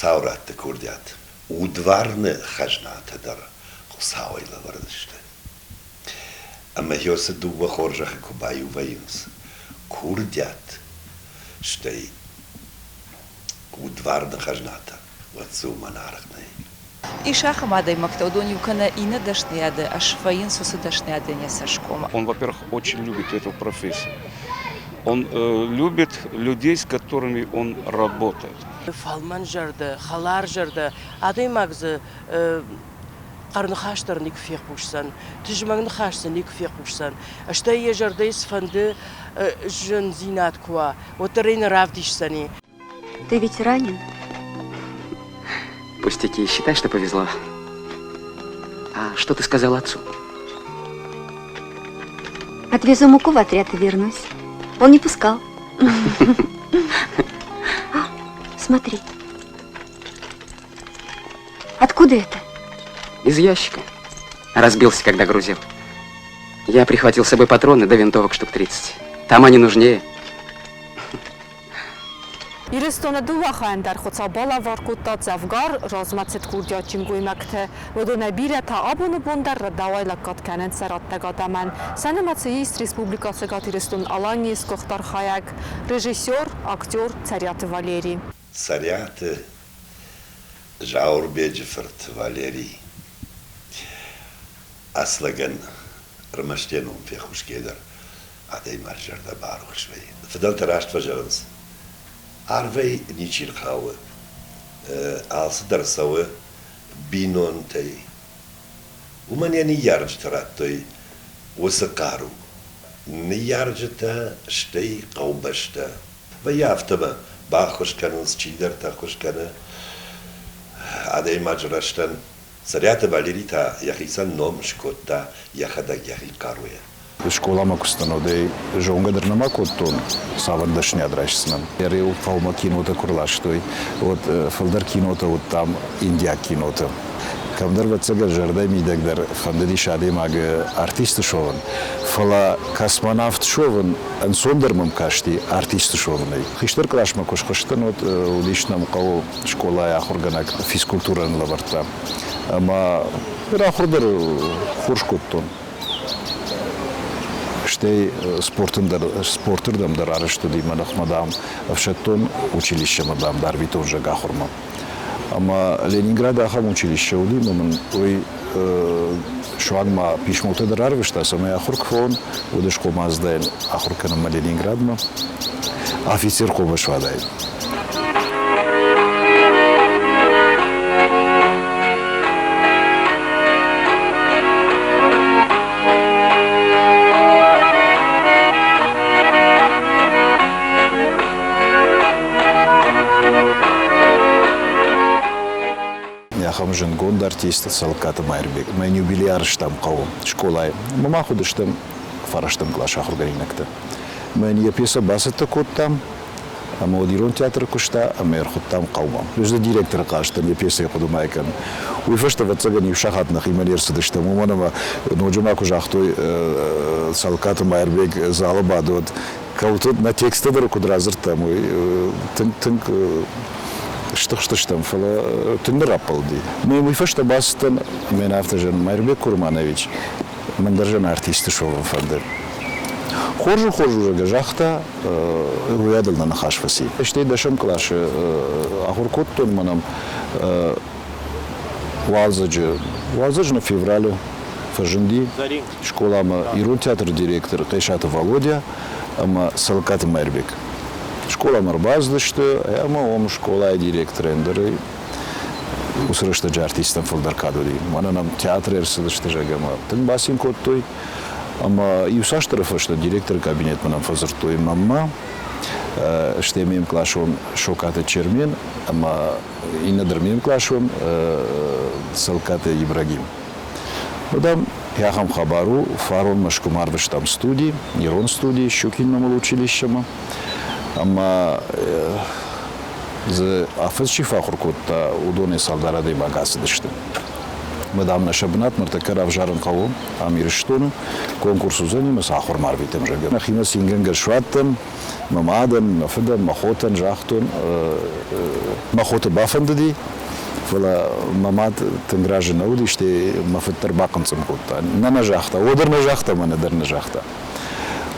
خسارات كرديات ودوارن خجنات در خساوي لوردشته أما هي سدو بخورجة كوبايو وينس كرديات شتي ودوارن خجناتا واتسو منارقني إيشاخ مادي مكتودوني وكان إنا دشنيادة أشفاين سوس دشنيادة несашкома. Он, во-первых, очень любит эту профессию. Он любит людей, с которыми он работает. Фалман жарды, халар жарды, адай магзы қарны хаштар ник фех бушсан, тижмагны хашсы ник фех бушсан. Ашта е жарды исфанды жен зинат куа, вот рейн равдишсани. Ты ведь ранен? Пустяки, считай, что повезло. А что ты сказал отцу? Отвезу муку в отряд и вернусь. Он не пускал. Смотри. Откуда это? Из ящика. Разбился, когда грузил. Я прихватил с собой патроны до винтовок штук 30. Там они нужнее. Իրստոնը դու վախան դար խոցաբալա վարկուտա ծավգար ռազմացետ կուրդյաչինգույ մակթե ոդոնե բիրեթա աբոնը բոնդար ռդավայլա կատկանեն սարատտագատաման սանեմացի ist Республикасы Ирստон Аланис Кохтар Хаяк режиссер, актер Царят Валерий. Царят Жаур Беджиферт Валерий. Аслаган Рамаштенум Фехушкедер Адей Маржарда Барухшвей. Фидел Рашт Фажернс. Арвей ничирхауэ, алсдарсауэ, бинонтэй. Уманя не ярджтараттой, усакару. Не ярджта, штей qaubashta. Ваяфтама, бахушканын чидер тахушкана. Адей маджраштан. Царята Валерита яхисан ном шкотта, яхадак яхикаруя. Школа макустановдей жонгадр на макоттон савардашня драшсынан. Ерил фалма кинота курлаштой. Вот фалдар кинота вот там Индия кинота. Камдар вацага жардай мидагдар фандали шаде маг артист шован. Фала космонавт шован ансондермам кашти артист шованай. Хиштер клаш макош хоштан вот улишнам кау школа яхурганак физкультуран лаварта. Ама рахурдар хуршкоттон. Штей спортырдам дар арышты дейманах мадам авшаттон училище мадам дар витон жага хурма. Ама Ленинград ахам училище удимамын ой шуанма пишмота дар арвышта самая ахуркфон удышко маздайн ахурканама Ленинградма офицер коба швадай. Хамжен гонд артист Салката Майрбек. Мен юбилеар штам кавом. Школай. Мама худыштам фараштам клаш ахургаринакта. Мен епеса басата коттам. Ама одирон театр кушта, ама ерхуттам кавмам. Жүзді директор қаштам епеса епудумайкан. Уйфашта ватсаган юшахатнах иманерсы дыштам. Уманама ноджамаку жахтой Салката Майрбек залы бадот. Каутот на текстадыр кудразыртам. Тынк что там фала тендер апалди. Мы выфашта бастан мен автожен Майрбек Курманович мандержан артисты шоу фандер. Хоржу уже жахта уядал на нахашваси. Штей дашам клаш ахуркоттон манам валзаж на феврале фажинди школама Ирун театр директор Кайшата Володя ама Салкат Майрбек. Школа марбаздышты, ама ом школа директор эндери усрышты артистам фолдаркадуди. Мананам театр ерсыдышты жагама. Тын басин коттой, ама юсаш тарafышты директор кабинет манам фазыртой мамма. Штемем клашон шокаты чермен, ама инадырмем клашон Салкаты Ибрагим. Одам яхам хабару фарон машкумардыш там студии, Ирон студии, Щукинному училищему. Ама за афазчи фахуркотта удоне салдарадей багасыдышты. Мадам наша бнат мартакар авжаран кавом амирштону конкурсу занимас ахур марбитем жага. Нахина сингенгер шваттем, мамадем, нафедем, махотен, жахтон مخوت بافنددي فلا مامات تنجراج نودي شتي ما فتر باقن سمخوت نجاحتا ودر نجاحتا ما ندر نجاحتا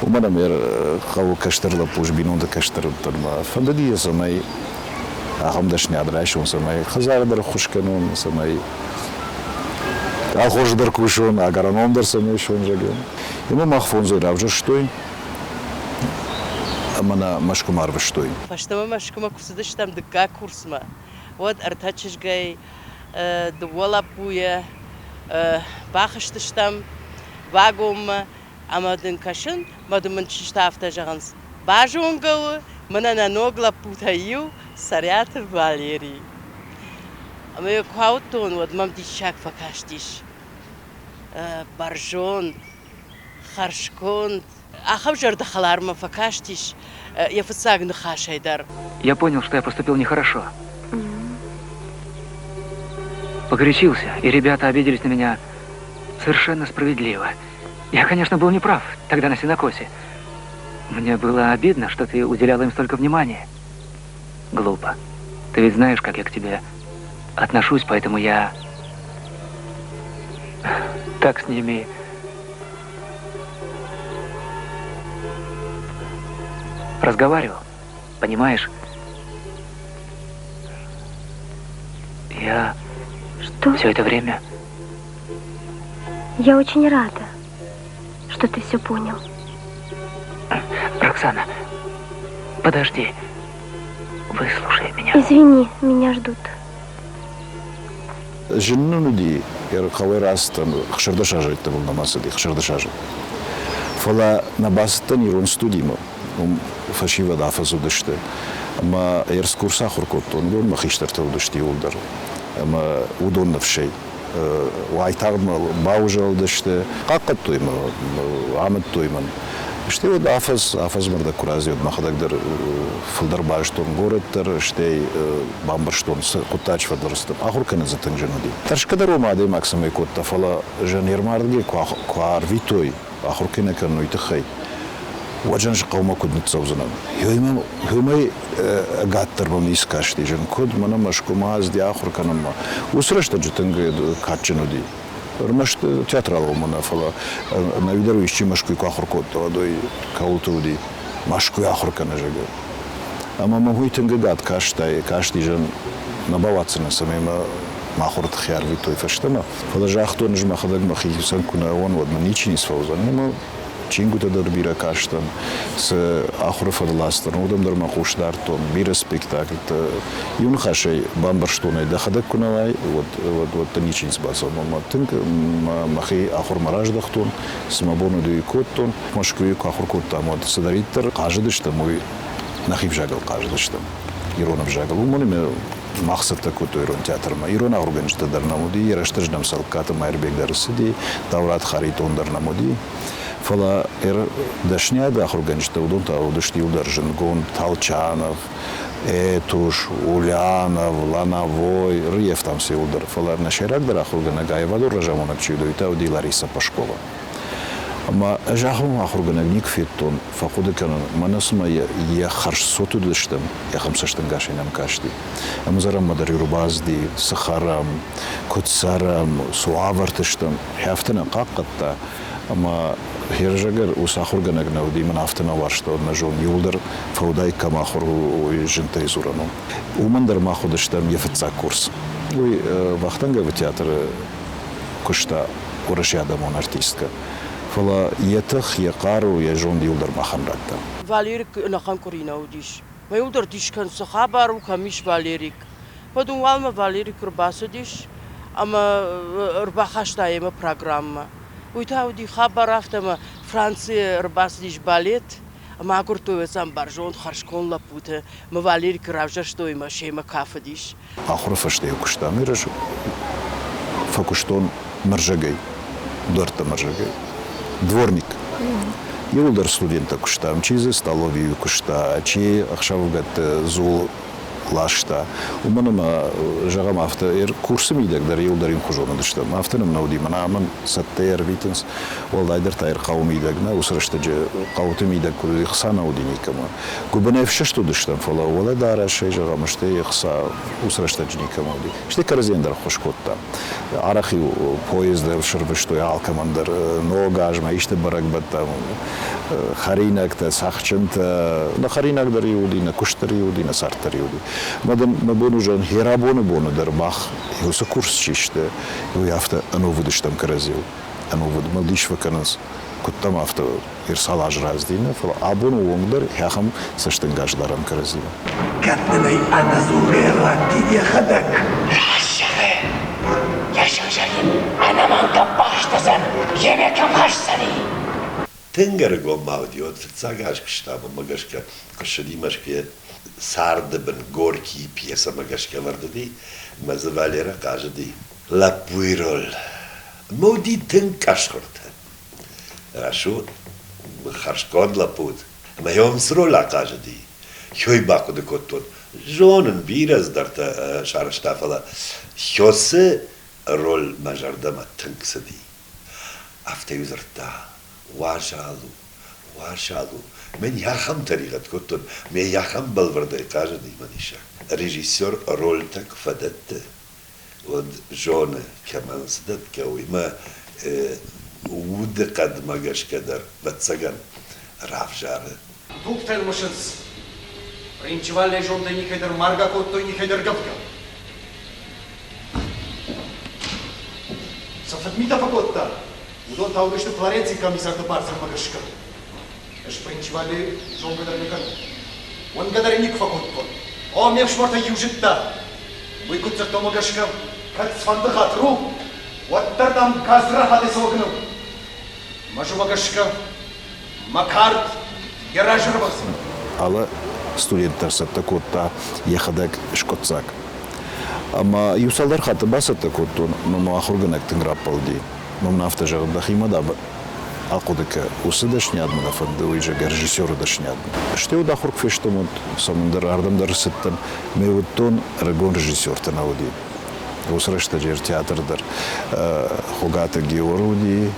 ومن مير خو كشتر لبوش بينون ده كشتر ترما فنددي سماي هم دشني عدرايشون سماي خزار در خوش كنون سماي خوش در كوشون اگرانوم در سماي شون جگن يما مخفون زي راوجر شتوي امانا مشكمار بشتوي فاشتما مشكما كوسدشتم دكا كورسما ود ارتاچش گاي دولا بويا باخشتشتم واغوم امادن كاشن مادمن چشتافتا جانس باجونگو منانا نوگلا پوتايو سريات فاليري اما كواوتون ود مام ديشاك فكاشتيش баржон, харшкон, ахавжар дахаларма факаштиш, я фасагн хашайдар. Я понял, что я поступил нехорошо. Погорячился, и ребята обиделись на меня совершенно справедливо. Я, конечно, был неправ тогда на сенокосе. Мне было обидно, что ты уделяла им столько внимания. Глупо. Ты ведь знаешь, как я к тебе отношусь, поэтому я так с ними разговаривал. Понимаешь? Я Что? все это время... Я очень рада, что ты все понял. Роксана, подожди. Выслушай меня. Извини, меня ждут. جنوني يرقوي راستن خشرد شاجر تبل نماسدي خشرد شاجر فلا نباستن يرون ستوديمو فشيفا دافزو دشت اما يرس كورسا خركوتون دون ما خيشترتو دشتي ولدر اما ودون نفشي وايتارم باوجل دشت قاقتو يم عملتو يمن شتي ود афаз مردا كرازي ود مخدقدر فلدر باجتون городтер штей бамбарштон кутач вадрстып ахур кана затынжынуди таршкадар омаде максимай котта фала жанермарги квар витой ахур кена кануй тхай وجنش قوما كود نتصوزنا يومي قاتر بميس كاشتي جن كود منا مشكو ماز دي آخر كنما وسرشت جتنگ كاتشنو دي رمشت театрал منا فلا نويدرو يشي مشكو آخر كود دادوي كاولتو دي مشكو آخر كنا جگه اما مهوي تنگ قات كاشتي جن نبواتسنا سميما ما خورت خيار ويتوي فشتما فلا جاختو نجم خدق مخيسن كنا وان ود منيچي نسفوزن نما Чингута дърбира каштан с ахурфа ластър, удам дърма хуштартон, бира спектаклта. Юн хашай бамбарштуна да хадак куналай, вот таничин сбасал, но тынк махи ахур мараждахтон, смабону да икоттон, машкуик ахур коттам, вот садариттер каждышта мой нахив жагал каждышта. Иронов жагал, умониме мақсатта көтө ирон театрма, ирона органишта дарнамуди, яраштыждам салката майрбек дарысыди, даврат харитон дарнамуди. فلا دشنیا داخل گنجته ودون تا ودشتی ودرجن گون تالچانов Этуш, Ульянов, Лановой, Рьев там все удар. Фала нашерак дохол гнагай ваду рожамонок чудоита уди Лариса Пашкова. Ама жахом ахурганаг никфиттон факудыканон манасма я харшсоту дыштым я хамсаштын гашинам кашти. Амзарам мадар юрбазди, сахарам, кутсарам, суавартыштым. Хафтына каккатта. Ама хержагер усахурганаг навди мен хафтына варшта однажон юлдар фаудай камахур жинта изурану. Умандар махудыштым ефтса курс. Уй вахтанга в театр кушта урашядамон артистка. فلا يتخ يقارو يجون يولدر مخنرتا. فاليريك نخان كورينا وديش. ما يولدر ديش كان سخابار وكميش فاليريك. بدون والما فاليريك رباسو ديش. أما رباخاشتا يما برنامج. ويتاو دي خبر أفتما فرنسي رباس ديش باليت. ما قرتو وسام برجون خرشكون لابوته. ما فاليريك راوجشتو يما شيما كاف ديش. آخر فشتيو كشتا ميرج. فكشتون مرجعي. دورت مرجعي. Дворник. Юлдар студента кушта, чи за столовию кушта, чи ахшавгат зул лашта. У меня жагам авто курсы мидек дар юлдарим хужоны дыштам. Автоном науди мана аман саттер витенс олдайдер тайр каумидек на усрашта же кауту мидек кури хса науди никама. Губанев что дыштам фала ола дара шей жагам ште хса усрашта же никама ди. Ште карзендар хошкотта. Арахи поезд шербе что я алкамандер ногажма иште баракбатта харинак та сахчанта на харинак дар юди на куштар юди на сартар юди. Мадам мабону жан херабону бону дар бах его со курс чиште его яфта оно выдаш там каразил оно выд малдиш ваканас куттам авто ирсалаж раздина фала абону онгдар яхам саштенгаш дарам каразил катнай аназурера тиде хадак рашхе яшажалим анаман капаштасан емекам хашсани Тенгарго маудиот цагаш кштаба магашка кашадимашке сардебен горький пьеса магашка вардadi мазавалера кажди ла пуирол моди тен кашхорта ашу харшкод лапут маём срола кажди хой баку де коттон жонен бираз дарта шарштафала хёсе роль мажардама тенксади автоюзерта واشالو من яхам таригат коттон ме яхам балвардай кажди маниша режиссер роль так фадатте вот жона каман сдат кауима уд قد магаш кадар батсаган равжары Дуктелмышыз принчивалле жонда никедер марга коттой никедер гавка Сафатмита факотта Удон таудышты Флоренции комиссарда барсар магашка. Эш принчивали жон гадар никак. Он гадар ник факотто. О мев шмарта южитта. Вы куцерто магашка. Как сфанды хатру. Ваттардам казра хады согну. Мажу магашка. Макарт. Яражыр басын. Ала студенттар сатта котта яхадак шкотсак. Ама юсалдар хаты басатта коттон, но ахурганак тинграп полди. Мамна автожагында химада акудыка усы дашнядмы нафанды уйжа режиссеры дашнядмы. Что уда хурк фештомут самындар ардамдар сыттан мевуттон регон режиссер танауди. Усрашта жер театрдар Хогата Георгий,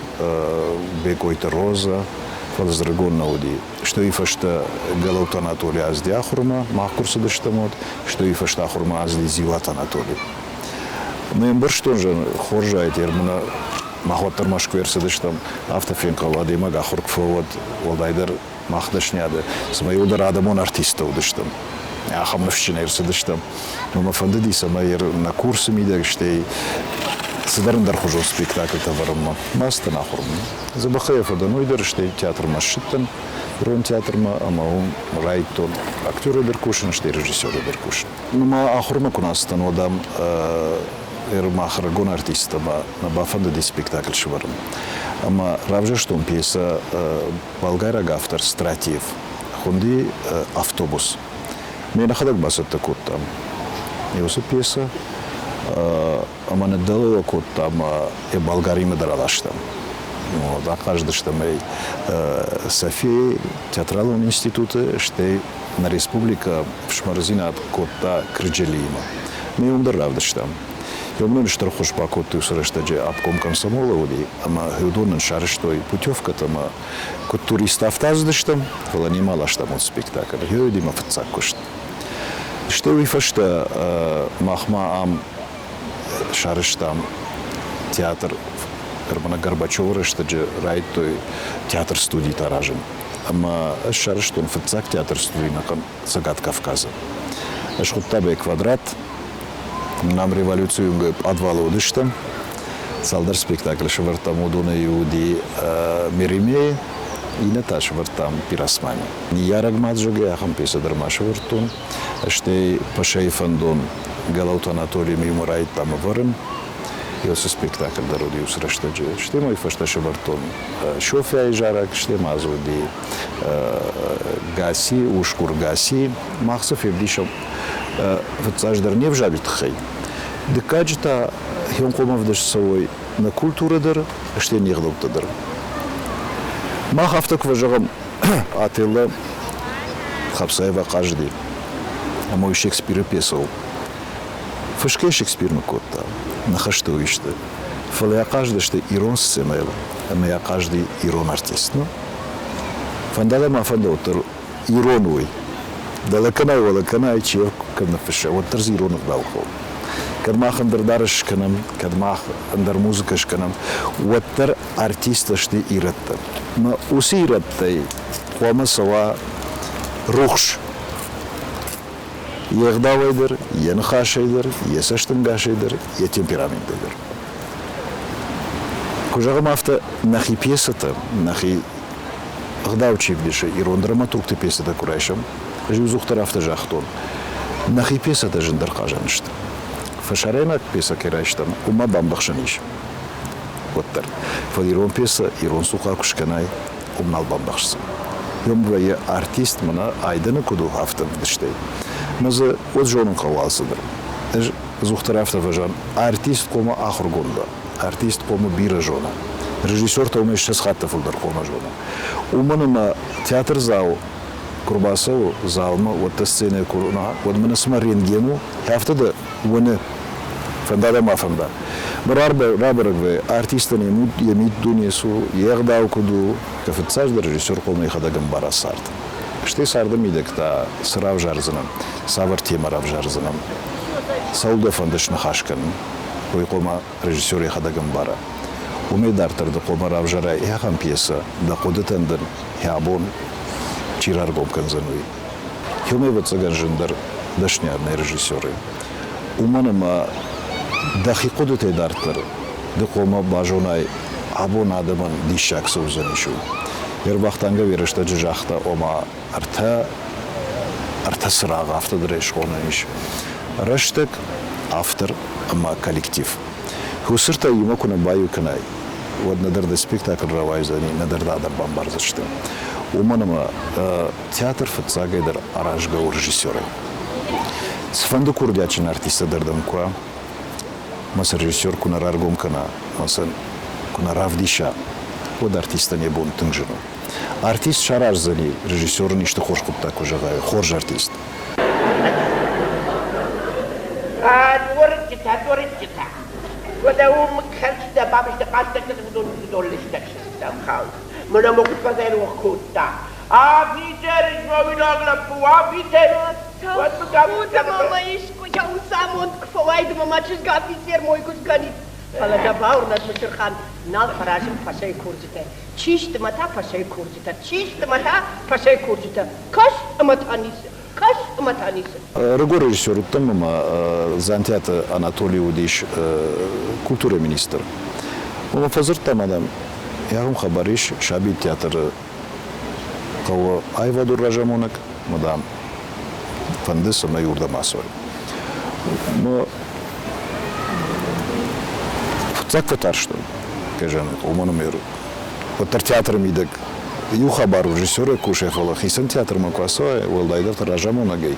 Бекойта Роза, фалз регон науди. Что и фашта Галаут Анатолий азди ахурма махкурсы даштамот, что и фашта ахурма азди Зиват Анатолий. Мен бір что же хоржает ермына махваттар машкверсы дыштам автофенка владима гахурк фовод олдайдар махдашняды смаюдар адамон артистов дыштам ахамновщинерсы дыштам но мафанды диса майер на курсы мидер штей сидарындар хужу спектакль таварымма маста нахурм забахаев адан уйдар штей театр машиттан рон театрма амаум райтон актеры деркушин штей режиссеры деркушин но ахурма кунастан одам Эрмахра гон артиста на бафанда ди спектакль шварм. Ама равже что пьеса болгара автор Стратиев. Хунди автобус. Мне нахадак басат такот там. Его пьеса ама не дало кот там болгариме даралаш там. Ну да каждый что мы София театрального института что на республика в Шмарзина от кота Крыджелима. Мы умдарав там. Я много что хочешь покот ты усрашта обком комсомола уди, ама гудонен шарштой путевка там, кот туриста автоздыш там, было немало что там спектакль. Я иди мафцак кушт. Что вы фашта махма ам шарш там театр Карбана Горбачева что же райт той театр студии таражен. Ама шарш там фцак театр студии на Загад Кавказа. Ашхуттабе квадрат. Нам революцию подвала удыштам. Салдар спектакль швартам удуна иуди Миримее и Наташ швартам Пирасмани. Не яраг маджуге, ахам писа дарма швартун. Штей пашей фандон Галаут Анатолий мимурайт там варым. И вот спектакль даруди усраштаджи. Штей мой фашта швартун. Шофя и жарак, штей мазуди Гаси, Ушкур Гаси. Махсов и вдишам вцаждар не вжабит хай. Декаджта хем комав даш свой на культура дар, что не глупта дар. Мах авток важагам атилла хапсаева каждый. мой Шекспира писал. Фышке Шекспир мукотта, нахаштуиште. Фала я каждый, что ирон сценел, а я каждый ирон артист. Ну, фандала мафандотер ироновый. Далеканай валаканай чек, когда фыше, вот терз иронов балхол. Кадмах андер дарыш канам, кадмах андер музыка шканам, вот тер артиста шты иратта. Но уси ираттай, хуама сава рухш. Егдавайдер, янхашайдер, есаштынгашайдер, е темпераментайдер. Кужагам авто нахи пьесата, нахи гдавчи ближе, ирон драматург ты пьесата курайшам, жузухтар авто жахтон. Нахи пьесата жендер кажанышт. Фашарена пьеса керайштам, ума бамбахшаниш. Вот так. Фадирон пьеса, ирон суха кушканай, умнал бамбахшсан. Йомбвая артист мана айдана куду автом дыштей. Маза от жонун кавалсыдыр. Зухтар авто важан. Артист кома ахургонда. Артист кома бира жона. Режиссер то умеет сейчас хатта фулдар кома жона. Уманама театр зал. Курбасову залма вот та сцена курна. Вот мы насма рентгену. Авто да вон фандада мафанда. Рабарагве артиста не мут емит дунесу егдау куду. Кафецаж да режиссер кома и хадагам барасарт. Что сардам идек та срав жарзанам, савар тема рав жарзанам. Сауда фандаш нахашкан. Кой кома режиссер и хадагам бара. Умедартер да кома рав жара и хам пьеса да кодетенден хабон чирар гомканзануи. Хюме вацаган жендар дашнярные режиссеры. Уманама дахи кодете дартер да кома бажонай абон адаман дишак соузанишуи. Ербахтанга веришта жахта ома арта сраг автор дрешхонаниш. Раштек автор ама коллектив. Хусырта ема куна баю канай. Вот надарда спектакль равайзани надарда адам бамбарзашты. Уманама театр фацагайдар аражга у режиссера. Сфанду курдячин артиста дардам куа. Маса режиссер куна раргом кана. Маса куна равдиша. Вот артиста не бун тыңжыну. Артист шарарзали, режиссер ништы хош кутта кужагай, хорж артист. Дворитита. Когда ум кальста бабишта паста кадудон доллишта там. Мона могут пазеру кутта. А Питер, жовиногла пуа Питер. Вот куда мама ишку я усамон кфовайд мама чизга Питер мой кускани. Фала дабаур над мушерхан нал паражим пашай курдите. Чишт мата пашай курдите. Чишт мата пашай курдите. Каш аматанис. Каш аматанис. Регор режиссер тамма зантята Анатолий Удиш культура министр. Он фазыр тамадам. Ягым хабариш шаби театр кого айвадур ражамонак мадам фандеса на юрда масой. Но так вот что, кажем, уманомеру. Вот театр мидек, юхабару режиссера кушехала, хисан театр маквасой, волдайдер таражамонагей.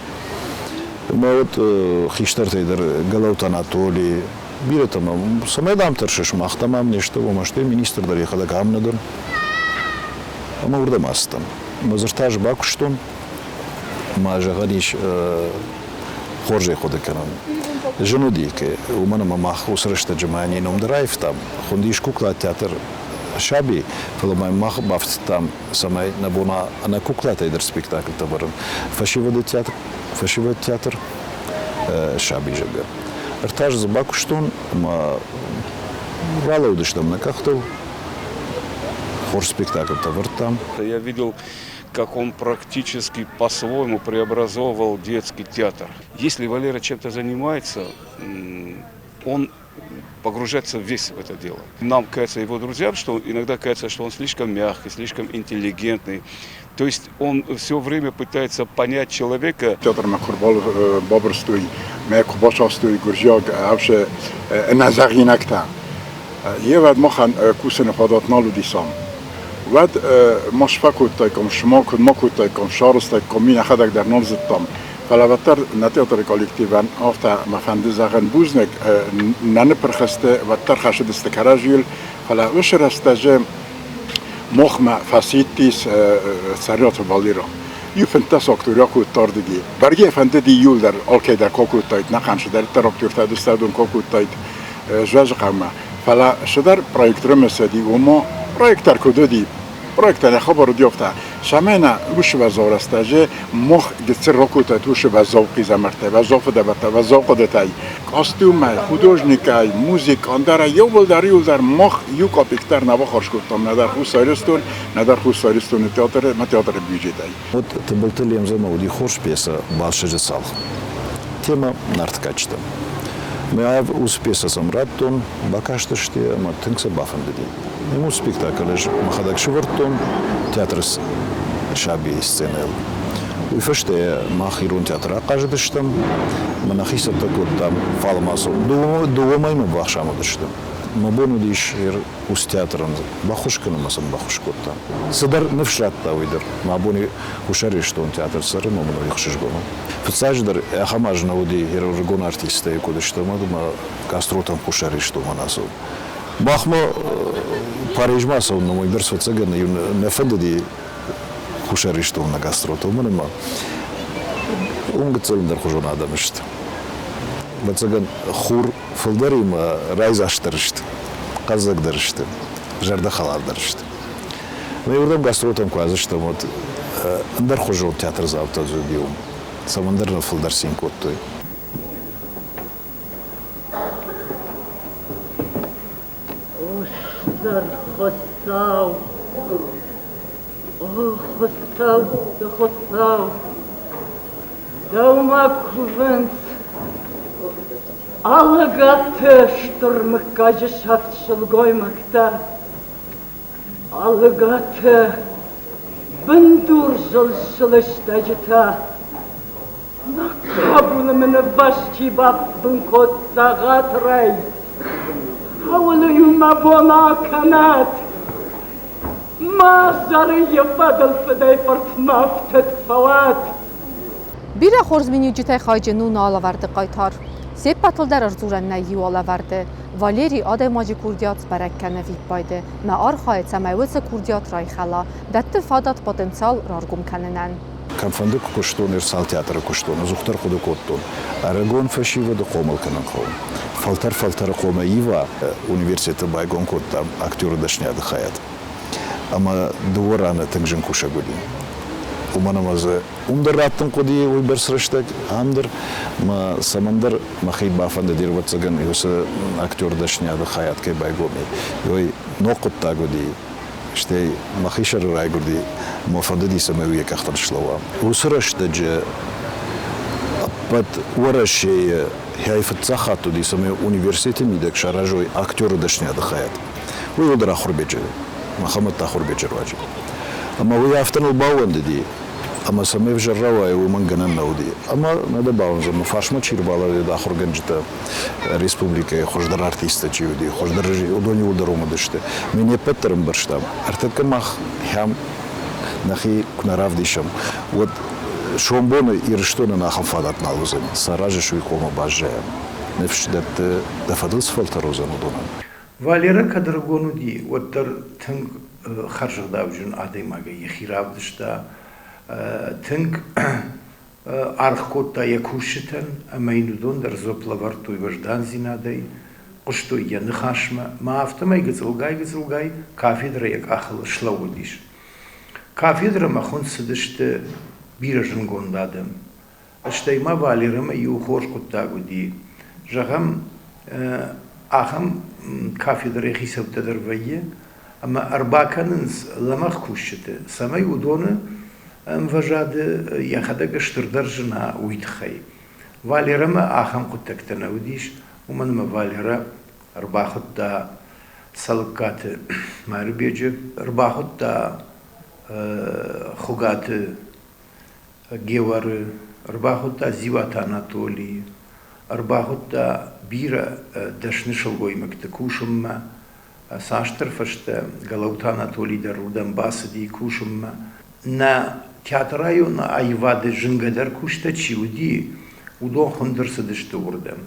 Мы вот хиштартайдер Галаут Анатолий, биретам, самедам тершиш махтамам нечто, вомаште министр дарихада гамнадер. А мы урда мастам. Мы зартаж бакуштон, мы жаганиш хоржей ходеканан. Женудике, у мене мах усрешта джамані номдрайв там, хондиш кукла театр шаби, филомай мах бафт там самай набуна на кукла тайдер спектакль табаран. Фашиве театр шаби жага. Артаж за бакуштон, ма рала удиштам на кахтов, хор спектакль табар там. Я видел, как он практически по-своему преобразовывал детский театр. Если Валера чем-то занимается, он погружается весь в это дело. Нам кажется, его друзьям, что иногда кажется, что он слишком мягкий, слишком интеллигентный. То есть он все время пытается понять человека. Театр Макурбал Бабрстуй, Мекубашастуй, Гуржак, Авше, Назаринакта. Евад Мохан Кусен Фадат Налудисам. واد مش فكرتكم شماكن ماكرتكم شارستكم مين خدك در نال زدتم فلاتر نتیاتر کالکتیوان آفتا مفند زغن بوزنک ننپرخسته و ترخش دستکراجیل فلا وشر استجم مخم فاسیتیس سریات بالیرا Юфентас актор куттардыги. Барге фантеди юлдар алкайда кокуттайт наханшы дар тараптурта дустадун кокуттайт жажқама. Фала шадар проектор месади умо проектор кододи проектор хабар диофта. Шамена уш вазорастаже мох гцер рокуттайт уш вазовқи замарте вазоф дабата вазоқ детай. Костюм художника музык андара юлдар мох юка пиктар навахарш куттам надар хусаристон театр театр бюджетай. Вот ты был ты лем замауди хош пьеса Балшиджи Салх. Тема нарткачта. Мы успеса самраттон бакаштыште мартынкса бафандыди. Ему спектакль ж махадак швартон театр шаби сценел. И фаште махирун театра каждыштам манахиса такоттам фалмасо. Думай мы бахшамадыштам. Мабону диш ус театран бахушканы масан бахушкотта. Садар невшатта уйдыр. Мабони хушариштон театр сары мамону ихшишгону. Фцаждар ахамажна уди иргон артиста якудыштама гастротам хушаришту манасо. Бахма Парижмаса он мой берс вцаган и нефандди хушаришту на гастроту манма. Он гцелдер хужон адамышт. Вцаган хур филдарим райзаштырышт. Казагдырышт. Жарда халардырышт. Мы урдам гастротам квазыштам вот дар хужон театр завтра зубиум. Самандарна филдар синкоттой. Хостау, хостау, dauма kuvens, alagate штурмка geschäftsschulgoimakta, alagate bendur жылшылыштажыта, накабуны мені башки бап бынкот сағатрай, حاولوا يمابونا كانت ما زاري يفضل فداي فرت ما فتت فوات Bira xorзмени ҷитай хайҷину наалаварди қайтар. Сеп патылдар арзуранна ю алаварди. Валери адай маҷи курдият бараккана випбайды. Ма ар хайт самайвыца курдият райхала. Датты фадат потенциал раргум каненан. Камфандык куштон ирсал театр куштон, зухтар худу коттон. Арагон фашива до комал канан хом. Фалтар кома ива университета байгон коттам актер дашняды хаят. Ама дуворана тыңжын куша гуди. Уманамазы умдыраттын куди уйберсрыштак амдыр ма самандар махид бафанда дирватсаган юсы актер дашняды хаят кай байгоми. Йой нокутта гуди. Штей махишар райгуди мофандыди самевия кахтаршлава. Усрыштаджи под урашей хайфат цахату ди саме университете мидек шаражой актер дашняды хаят. Вы удара хурбеджи. Махамад тахурбеджи раджи. Ама вы автонул бауанды ди. Ама саме в жаррава его манганан науди. Ама надо баунза. Фашма чирбала да хурганджита республика хождар артиста чиуди. Хождар удони ударома дышты. Мне петтером барштам. Артака мах хям нахи кунаравдишам. Вот шомбоны и рештоны нахам фадат налузен. Саражи шуйкома бажея. Нефшдат дафадылс фалтарозан удонан. Валера кадргону ди. Вот тар тынг харжгдавжун адаймага ехиравдышта. Тынг архкотта якушитан, амайнудон дар зоплаварту и важдан зинадай. Уштой я нахашма. Ма автомай гцылгай, кафедра як ахал шлаудиш. Кафедра махон сыдышты биражын гондадым. Аштайма валерыма ю хош куттагуди. Жагам ахам кафедра хисаптадар вайе. Ама арбаканынс ламах кушчыты. Самай удоны вважады яхадага штырдаржына уйтхай. Валерыма ахам куттактана удиш. Уманыма валера арбахутта салыккаты марбеджи. Арбахутта хугаты гевары. Арбахутта зивата Анатолии. Арбахутта бира дашны шылгоймакты кушымма. Саштыр фашта Галаута Анатолий дарудан басыди кушымма. На театраю на айвады жынгадар кушта чиуди удон хундырсыдышты урдам.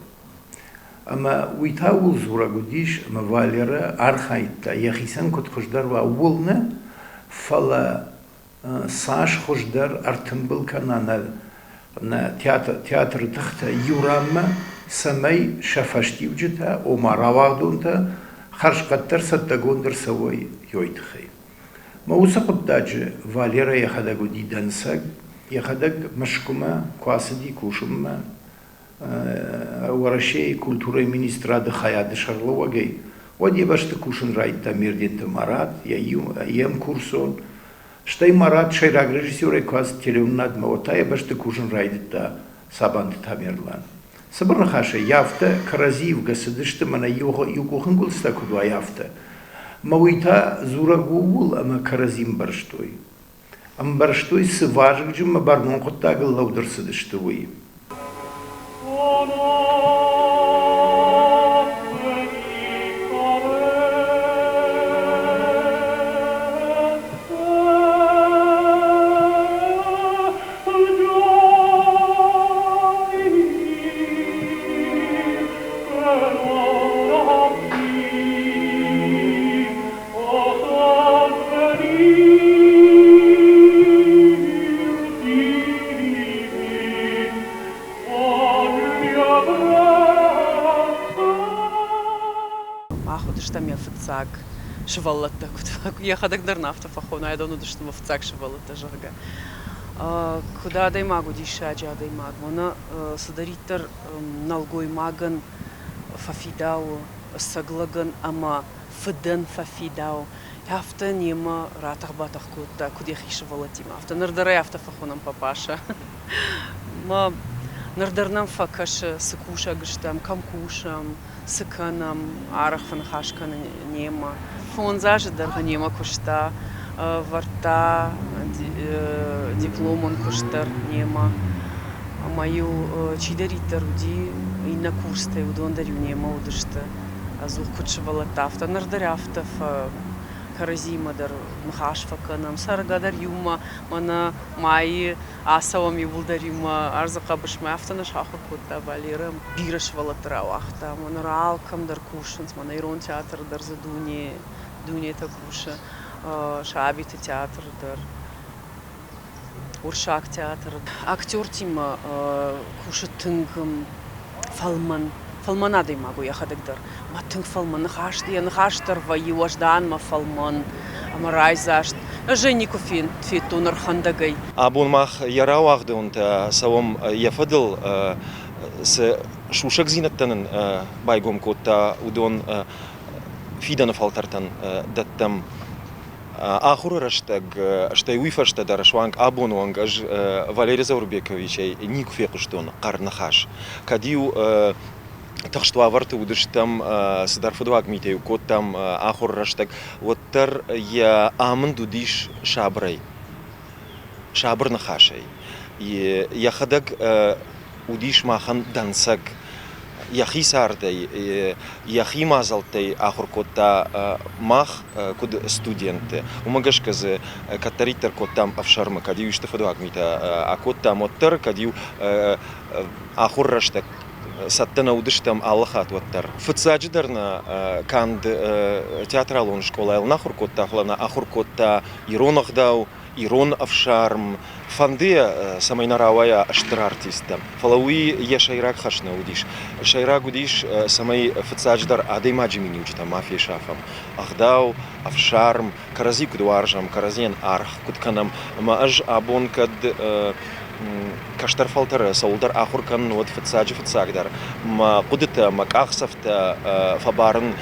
Ама уйта улзура гудиш, ама валера архайта яхисан кот хождарва улна фала ساش خوش در ارتنبل کنه نه تیاتر تخت یورام سمی شفشتی وجدها و ما رواقدون تا خرج قدر ستگون در سوی یوید خی ما وسقط داج واليرا يخدق دي دنسق يخدق مشكمة قاصدي كوشمة ورشي كولتوري مينسترا دخايا دشرلو وجي ودي باش تكوشن رايت تامير دين تمارات يم كورسون شتاي مرات شيراغ ريجيسيوري كواز تيليوناد موتاي باش تكوشن رايت تا سابانت تاميرلان صبرنا خاشه يافته كرازيف قصدشت من يوكو خنقول ستاكدوا يافته مويتا زورا جوجل أما كرازيم برشتوي أم برشتوي سواجك جم برنون قطاق لو درس دشتوي شوالته я ходак дарнафта фахона я давно дошла в цак швалата жарга куда дай магу диша дай маг мона садаритер налгой маган фафидау саглаган ама фден фафидау яфта нема ратах батах куда куда хишвалати мафта нардара яфта фахонам папаша ма нардарнам факаш сыкуша гштам камкушам сыканам арах фанхашкан нема фон зажидар нема кушта варта дипломон куштар нема мою чидаритер уди и на курсте удондарю нема удышта азух кучвала тафта нардаряфта каразима дар мхашфаканам саргадар юма мана май асавам юлдарима арзака башма афтана шахур кутта валерам бирашвала травахта мана ралкам дар кушанс мана ирон театр дар задуни дуне такуша шабит театр дар уршак театр актер тима кушатынгам фалманадой могу я ходегдар матынг фалман хаштар ваю аждан ма фалман амарайзашт женнику фин фитунар хандагай абун мах ярауахды он савом яфадыл с шушак зинаттанын байгом котта удон фидана фалтартан даттам آخر رشتگ اشتای ویفشت در شوانگ آبون وانگج والری زوربیکویچی نیک فیقشتون قرن خاش کدیو تخشتوا ورت ودشتم صدر فدواق میتیو کتم آخر رشتگ وتر یا آمن دودیش شابر نخاشی یا خدق ودیش ماخن دنسگ يخي سارتي يخي مازلتي آخر كوتا ماخ كود ستودنت وماجش كذا كتريتر كوتام أفشرم كديو يشتفدوا عميتا أكوتا موتر كديو آخر رشتك ستنا ودشتم الله خات وتر فتساجدرنا كان театралон школа эл нахур كوتا خلنا آخر كوتا يرون أخداو يرون أفشارم فندية سمينا رواية أشتر أرتيستم فلوي يا شيراك خشنا وديش شيراك وديش سمي فتساجدر عادي ما جميني وجتا ما في شافم أخداو أفشارم كرازي كدوارجم كرازين أرخ كد كنم ما أج أبون كد كشتر فلتر سولدر آخر كان ود فتساجدر ما قدت ما كأخسفت فبارن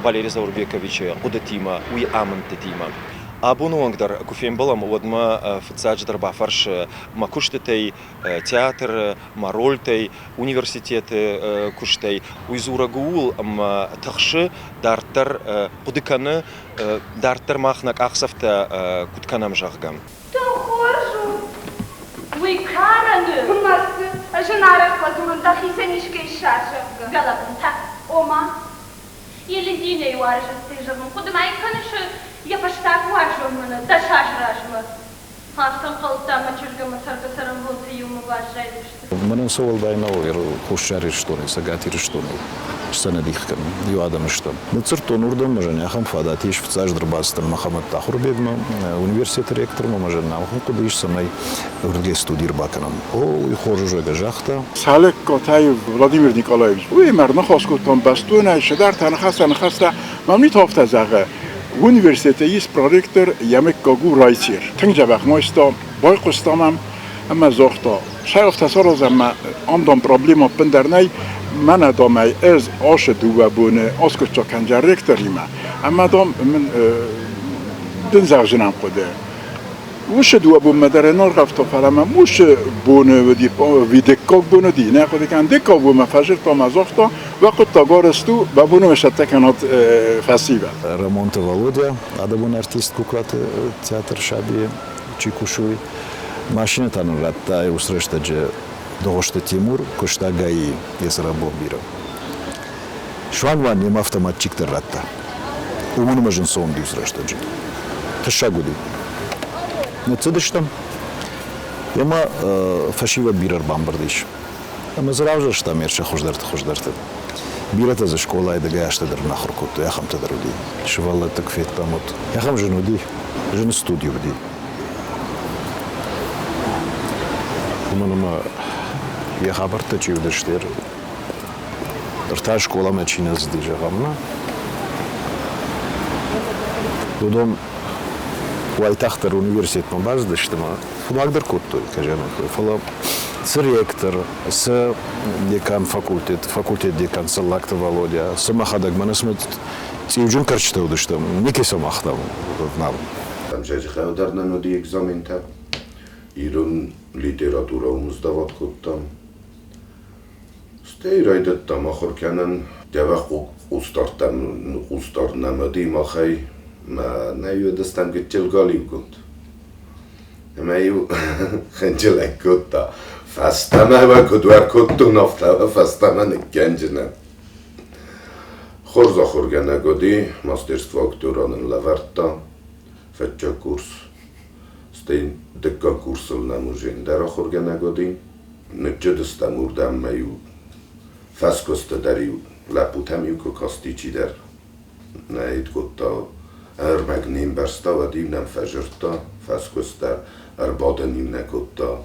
واليري زوربيكويتش قدتيما وي آمنت تيما أبونو أقدر كوفين بلام ودما فتساجدر بافرش ما كشتتي театр ما رولتي университет كشتي ويزورا جول أما تخش دارتر قدكنا دارتر ماخنك أخسفت كدكنا مجاغم ويكارن ماس جنارك بدون دخيسنيش كيشاشة غلطنتا أما يلي ديني وارج استيجرم قد ما يكنش يبشتاك واجم من دشاش راجم هاستن قلتا ما تشجم سرت سرم بولت يوم باجايدشت من سوال داينو خوشاري شتوني ساغاتي شتوني Sanadikkan, yu adam ishtam. Nitsirton urdam majan yaxam fadatish ftsaj drbastan Muhammad Tahrurbegma universitet rektor majan nahum kudish samay urge studir bakanam. O ykhorjo gajachta. Salek Kotay Vladimir Nikolaevich. Uy marna khos kotam bastuna shadar tankhasta mamnit hafta zaghe. Universitete is prorektor yamek kagu raitsir. Tingjabakh moista boy qustamam amma zoxta. Shayf tasarruz amma amdam problema pendernay من ادامه از آش دوبونه آسکو چاکنجر رکتریمه اما دام من دن زغجنم قده وش دوبون مدرنار رفت فرما وش بونه ودی ویدکاک بونه دی نه قد کن دکاک بونه فجر تا مزاختا وقت تاگارستو بونه مشته کنات فسیبه ремонт Володя адабун артист куклат театр шаби чикушуй машина танун ратта усрештаджи Догошта Тимур, кошта гаи, если рабом бира. Шванван нем автоматчик терратта. Умун мажен соом дюс раштаджи. Ташагуди. Не цедештам. Яма фашива бирар бамбардиш. Ама заравжа шта мерча хождарта. Бирата за школа и дага яшта дар нахуркото. Яхам та даруди. Шивалла такфет тамот. Яхам женуди. Жен студию ди. Уманама я хабарта чи удештер. Рта школа мечина здижагамна. Додом Уайтахтар университет мабаздыштыма. Фулагдар коттой, кажем. Фала с ректор, с декан факультет декан Саллакта Володя, самахадак манасмет. Сиуджин карчта удештам. Неки самахтам в наву. Там же хаударна ноди экзамента. Ирун литература умуздават коттам. Stejrajtettam ahorkenen, devek ustartam dimachai, ma ne jödöztem gittyel galivgot. Ma ju hentjelek kotta, fastama kodvar kottu nafta, fastama nekkenjene. Хорza horgene godi, masterstvo aktoranen leverta, fetja kurs. Stej dekka kursul nem užin, dera horgene godi, ne jödöztem urdam, ma ju Feszkozta deriu leputemjuk a kaszticsi der. Ne itt kotta meg némbersta, vagy nem fezsörta, feszkozta, badenimnek otta,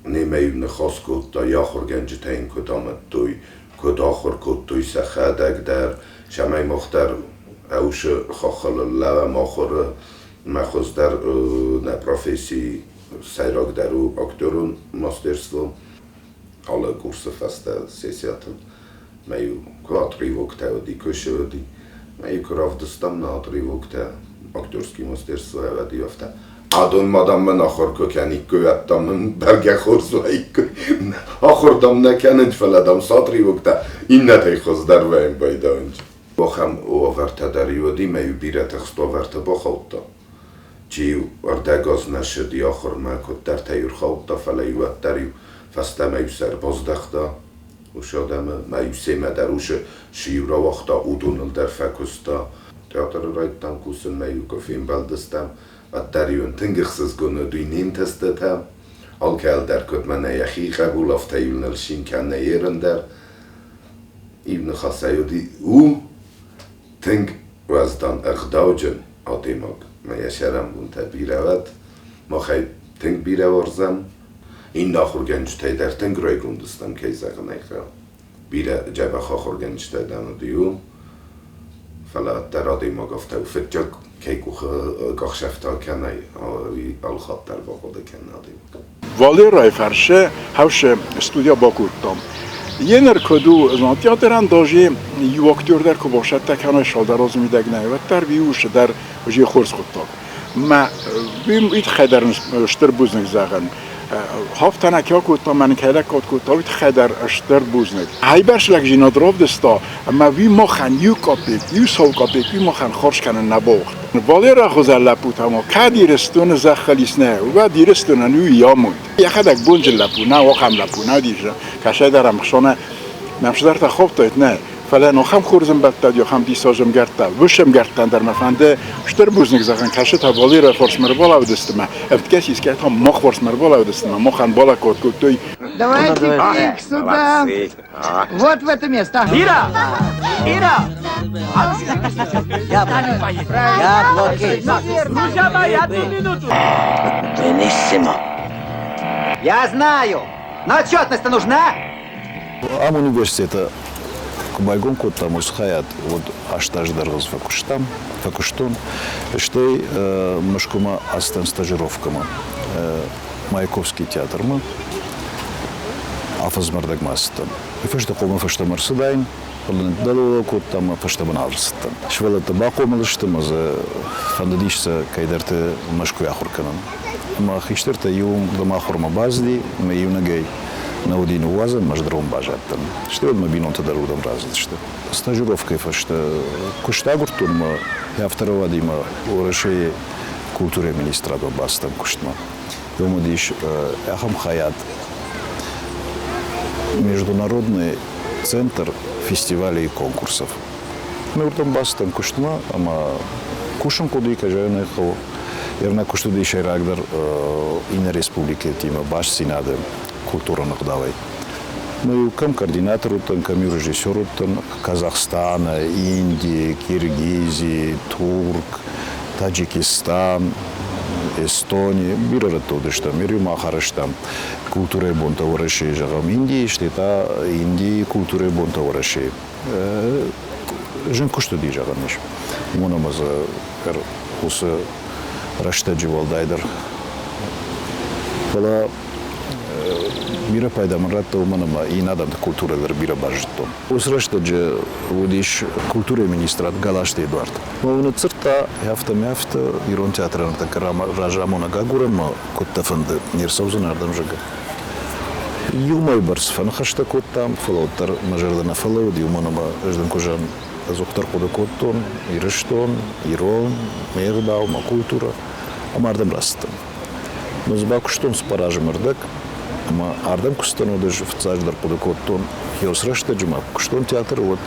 némelyünknek haszkotta, jahor gencsitein kodamattói, kodahor kottoi szechedek der, semely mochter, eus hachal leve machor, mehoz der, ne professi, szejrak deru aktorun, masterstvo. Alle kursen fasta sessiaten, meju kvatrivokte odi kösödi, meju kravdastam natrivokte aktorski masterstvo evedi ofta. Adon madam men akar kökenik követtem berge horzvaik. Akardam neken egy feledam satrivokte, innetej hozdarvaim bajdanj. Bacham overte deriodi, meju biretek stoverte bachotta. Csiu ardegaz nesedi akar melkot tertejur hauta fele juetteriu. Fasta mejszer bozdachta, usadem mejszéme deruse sívra vakta, udonul der fekozta. Teater rajtam kuszön melyük a filmbeldeztem, a terjön tingikszesz gonödői némtesztetem, alkel der kötmeneje híhe hulaf tejülnel sinkenne érender, ívne haszajodi ting vazdan erdaugen adimag, melyes erem bunte bírevet, mahely ting bírevarzem, این آخر گنجته در تنگرای گندستم که زغنه خیال بیره جبه آخر گنجته دانو دیو فلا درادی ما گفته و فتجاک که گخشفتا کنه الخط در باقوده کنه دیو والی رای فرشه هوش استودیا باکورتم ینر کدو زانتیاتران داجی یو اکتور در که باشد تکنه شادراز میدگنه و در بیوش در وجی خورس خودتا ما بیم ایت خیدر شتر بوزنگ زغن هافتن اکیا کوتا من کهلک کات کوتا ویت خدر اشتر بوزند هایبرش لگ جینا دراف دستا اما وی مخن یو کاپیک یو سو کاپیک وی مخن خورش کنن نباخت والی را خوزر لپوت اما که دیرستون زخلیس نه و دیرستون نوی یامود یخدک بونج لپو نه واقعم لپو نه دیجا کشه درم خشانه نمشه در تا خوب تایت نه فلان خم خورزم بتاد یا خم دیساجم گرتا وشم گرتن در مفنده شتر بوزنگ زخن کشت هوالی را فرس مربالا و دستم ابتکشیس که هم مخ فرس مربالا و دستم مخن بالا کود کود توی Давайте их сюда. Вот в это место. Ира! Ира! Друзья мои, одну минуту. Я знаю. Но отчетность-то нужна. Ам университета Кубайгон код там усхаят вот аштаж даргыз факуштон штей мышкума астан стажировкама Маяковский театрма афазмардак мастан и фашта кома фашта марсадайн полын далоо код там фашта баналстан швелата бакомлыштым за фандадишса кайдарты мышку яхурканам ма хиштерта юм дома хурма базди ме юнагей на один уазан маждром бажаттан. Что вот мы бинон тогда рудом разлит, что стажировка фашта куштагуртун мы я второго дима ураши культуры министра до бастан куштма. Дома диш ахам хаят международный центр фестивалей и конкурсов. Мы рудом бастан куштма, ама кушам куды кажаёны хо. Ерна куштуды шайрагдар ина республики тима баш синадем. Культура нагдавай. Ну и кам координатору кам режиссеру Казахстана, Индии, Киргизии, Турк, Таджикистан, Эстония, бирараттоды что мири махараштам культура бонта ураши жагам Индии, штета Индии культура бонта ураши. Жен кушто ди жаганиш. Мономаза усы раштадживал дайдар. Пала бира пайда марата уманама и надам культура дар бира бажто. Усрашта же водиш культура министрат Галаште Эдуард. Но црта яфта Ирон театран така ражамона гагурама коттафанды нерсаузен ардам жага. Юмай барс фан хашта коттам флоттар мажардана флоуд юманама ждам кожан зоктар коттон ирештон Ирон мегдау ма культура амардам растам. Но збакуштон спаражем мырдак ама ардам кустано даже в цаждар подокоттон хиосрашта джума куштон театр вот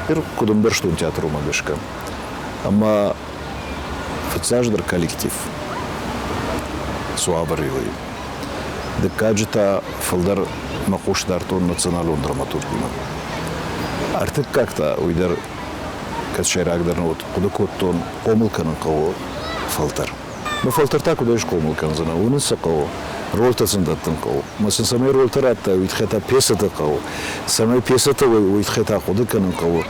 пир кудумберштон театру магашка ама в цаждар коллектив суабарилы декаджита фалдар макуштартон националон драматургима артык как-то уйдар качайрагдар вот подокоттон комылканын кого фалтар но фалтарта куда иш комылкан зана унысы кого ролтасын даттын кау. Масын самай ролтаратта уйтхета пьесата кау. Самай пьесата уйтхета худыканын кау.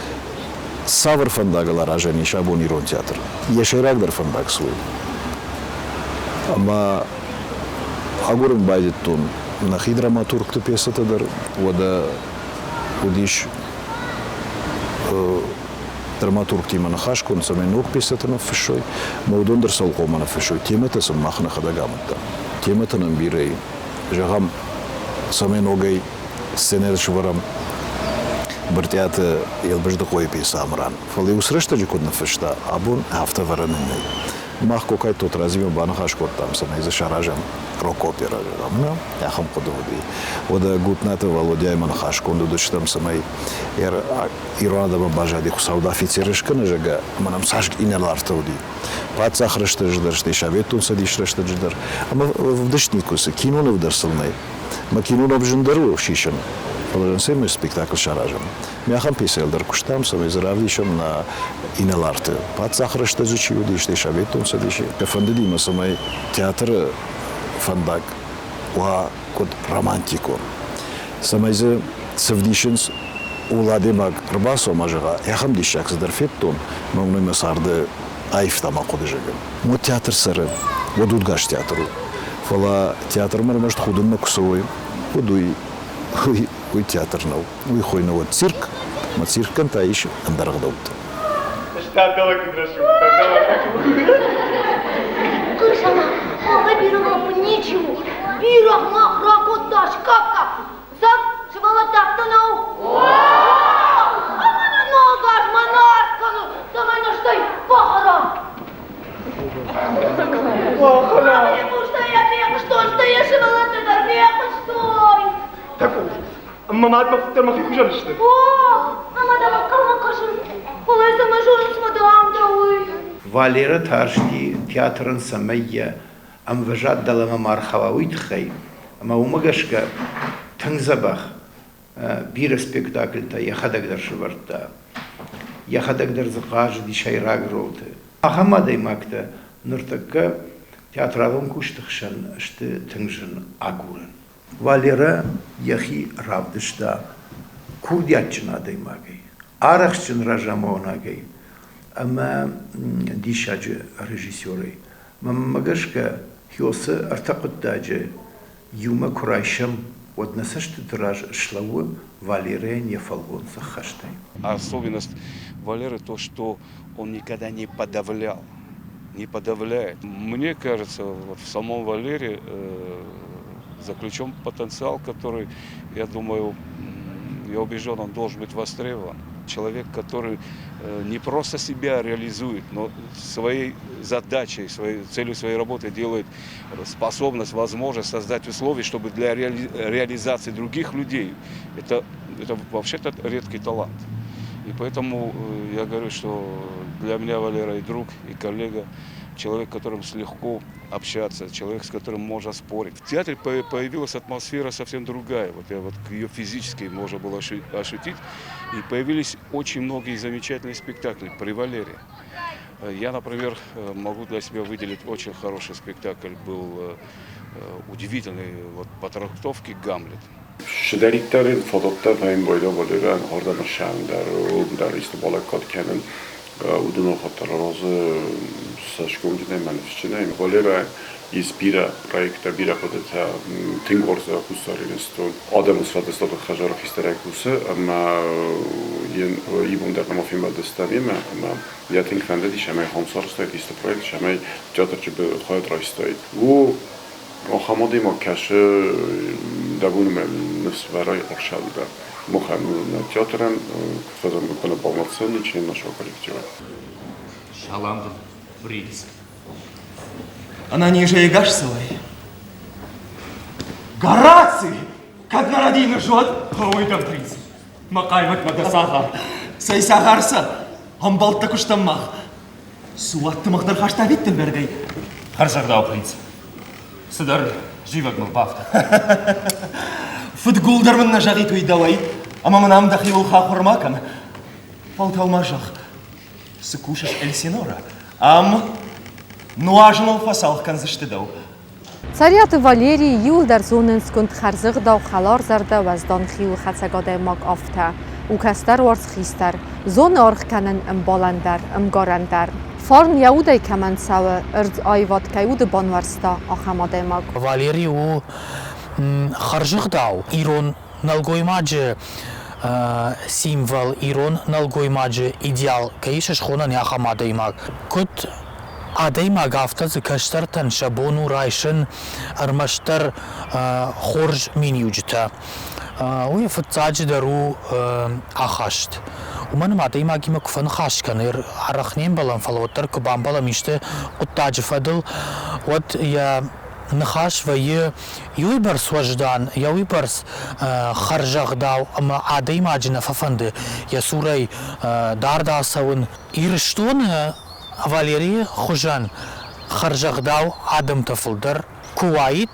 Савр фандагалар ажани шабон Ирон театр. Яшайрагдар фандак свой. Ама агурын байдиттун нахи драматургты пьесатадар. Ода удиш драматург тимана хашкон самай ног пьесатана фишой. Маудондар салкомана фишой. Темата сам махна хадагаматта. Темата нам бирей, жагам самен огай сценер шварам бартята елбежда кой писа амран. Фали усреща же код на фешта, абун хафта варанный. Мах кокай тот разве банахаш код там самай за шаражам рок-опера жагам, я хам кодовди. Ода гутната Володя манахаш конду дочтам самай Ирона бажади хусауда офицерышка на жага, манам сашк инелартауди. Пацах рыштыждар, что шаветун садиш рыштыждар. Ама в дышникусы кино не вдарсылнай. Ма кино на бжендару шишен. Положен семи спектакль шаражам. Мяхам писелдар куштам самай заравдишем на инеларты. Пацах рыштыжичи уди, что шаветун садиши. Пефандидима самай театр фандак. Уа код романтико. Самай за савдишенс уладемак рбасо мажага. Яхам дишак задарфеттон. Мамной масарды айфтама кодыжыгы. Мо театр сыры, вот удгаш театру. Фала театр может худым на кусовой, удуй, уй театр нау, уй хой на вот цирк, ма циркан та ищу андаргдаут. Кышана, ала бирама ничего, бирама ракоташ капка, сам швалатапта нау. Ногаш манаркану, самайна штай пахара. Пахара. Потому что я бегу, что я шевала, ты да бегу, стой. Так, Мамат махтер махи хужанышты. О, амада калма кашын. Олай сама жорын смадам дауй. Валера Таршки театрын самайя амважат далама мархавауит хай. Ама умагашка тангзабах бира спектакльта яхадагдар шварта. Яхадагдар зqaj ди шайраг роте. Ахамадай макта нуртакка театралон куштхшан ште тангжын агурын. Валера яхи равдышта курдячна даймагай. Арахчин ражамонагай. Ама дишаджи режиссеры. Мамагашка хиосы артакуттаджи юма курайшам вот насашты драж шлаву Валерия не фалгон сахаштай. Особенность Валеры то, что он никогда не подавлял, не подавляет. Мне кажется, вот в самом Валере заключен потенциал, который, я думаю, я убежден, он должен быть востребован. Человек, который не просто себя реализует, но своей задачей, целью своей работы делает способность, возможность создать условия, чтобы для реализации других людей, это вообще-то редкий талант. И поэтому я говорю, что для меня Валера и друг, и коллега, человек, с которым легко общаться, человек, с которым можно спорить. В театре появилась атмосфера совсем другая. Вот ее физически можно было ощутить. И появились очень многие замечательные спектакли при Валере. Я, например, могу для себя выделить очень хороший спектакль. Был удивительный по трактовке «Гамлет». Şederiklerin fotoğrafların boyda bulunan orada bir şandarı, dar istibalakat kenin udunu hatırlarızı saçkumcu ne manifestine. Valera izbira projekta bira podata tingorza kusarineston. Adamız fadesla da xajarı histerek kusa ama yen ibundar na mafim badestani ama ya ting fende di şamay hamsar stayt ist projekt şamay teatrçı bir hayat rastayt. Bu خمادی ما کشه دبون من نصف برای ارشاد در مخمون تئاترن فضل میکنه با مصنی چین نشوکاری کجا Шалам принц. Она ниже и гашсовой. Гораций! Как на родину жжет, ой, там принц. Макаймак мадасаха. Сайсагарса, амбалтта куштаммах. Суатты махдар хаштавиттен бергей. Харжагдау принц. Сыдар живак мыл бафта. Футгулдар мына жағи туйдавай, ама мынам дахил хахурмакан. Фалталмажах. Сыкушаш Эльсинора. Ам нуажнул фасал канзыштыдау. Царят Валерий юлдар зоненскунд харзыгдау халарзарда ваздан хиу хацагадай маг афта. Укастар варс хистар. Зон архканен баландар, гарандар. Фарн яудай каман сава эрд айват каюд банварста ахамадай маг. Валерий у харзыгдау ирон налгоймаджи символ ирон налгоймаджи идеал каишаш хонан ахамадай маг. Кут Адайма гафта зыкаштар таншабону райшын армаштар хорж минюджта. Уя футсаджи дару ахашт. Уман адайма гима куфан хашканыр арахнем балан фалоттар кубан балам иште уттаджи фадыл. Вот я нахаш вае юйбар сваждан, юйбарс харжагдау, ама адайма аджина фафанды. Я сурай дардасавын ирштон Валерий Хужан харжагдау адам тафылдар куайт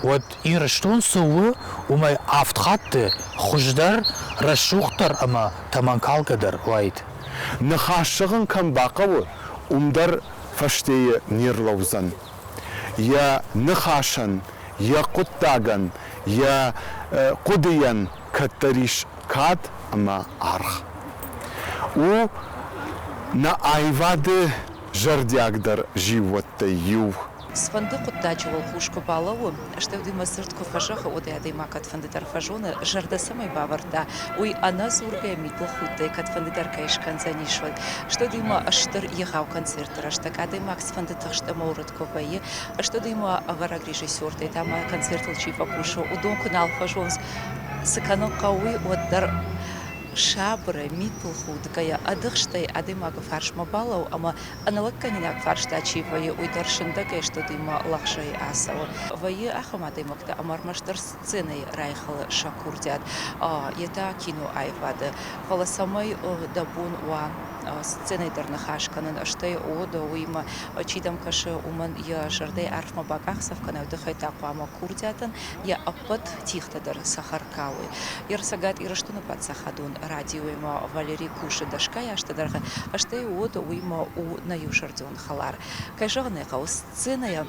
вот ирштон сувы умай афтхатты хуждар рашухтар ама таманкалгадар вайт. Нахашаган камбакавы умдар фаштее нирлаузан. Я нахашан, я куттаган, я кудиян каттариш кат ама арх. У на айвады жардягдар животта ю. Сфанды куддачывал хушку балаву, что в дима сыртку фажаха одай адайма катфанды тарфажона жарда самой баварда. Уй она зургая митл худдай катфанды таркаишкан занишвал. Что дима аштар ехал концерт раштак адайма ксфанды тахшта маурат ковае, что дима авараг режиссер дай там концерт лчи покушал удон канал фажонс. Саканок кауи отдар шабры митлхуд кая адыхштай адыма фарш мабалау ама аналакканинак фарш тачивае уйдаршында кай что дыма лахшай асау вае ахамады макта амармаштар сцены райхал шакурдят ета кино айвады фала самой дабун ва сцены дарнахашканын аштай ода уйма чидам кашы уман я жарды арфма багахсов канау дыхайта қуама курдятын я апат тихтадар сахаркауы ирсагат ираштуны патсахадун радио има Валерий Куши дашкай аштадарга аштай ода уйма у наюшардион халар кайжагны қау сценая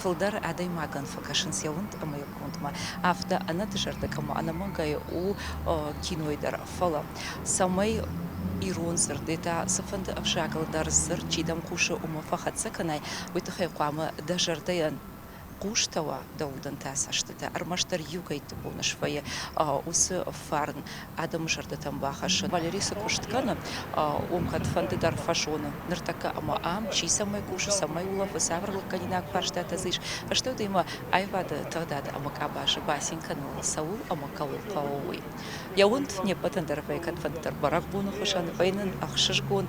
фылдар адай маган факашын сявунт амай контма афта анат жардакама анамангай у кинойдар фала самай ирон сырдета сафанды авшакалдар сыр чидам кушы ума фахатса канай уйтахай қуамы дажардаян Куштава даудан тасаштыда армаштар югайт бунашвае усы фарн адам жардатам бахаш Валерий Сокушткана омхат фандыдар фашона ныртака ама чи самай кушы самай улав саврлы канинак фарштата зиш что дыма айвада тогда амакабаша басинкану саул амакал пауи яунт не патандар вайкат фандыдар барак буну хушан вайнын ахшышгон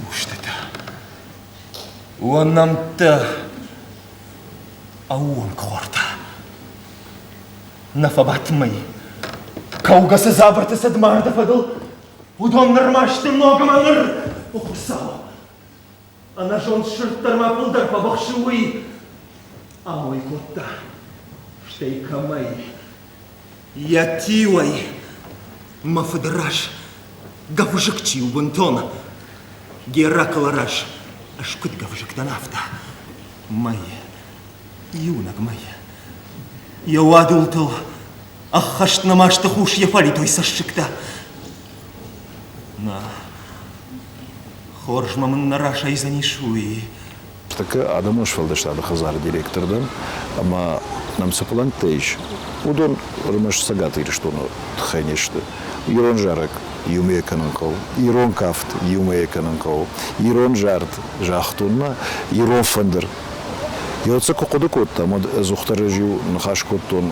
Уштата уанамта Ауон корта. Нафабатмай. Каугасы забрты садмарда фадыл. Удон нырмашты много маныр. Ухусау. Ана жон шырттарма пылдар пабахшуй. Ауй котта. Штей камай. Ятивай. Мафадраш. Гавжыкчи убунтон. Геракалараш. Ашкут гавжык нафта. Май. Юнак моя, я уадултал, ахашт намашта хуш я фалитой сашикта. На, хорж мамын нараша изанишуи. Така адамаш фалдаштады хазар директордан, ама нам сапалан тейш. Удон рымаш сагат ириштону тхайнешты. Ирон жарак юме экананков, ирон кафт юме экананков, ирон жарт жахтунна, ирон фандер. Йоца кокоды котта, мод зухтарежу нахаш коттон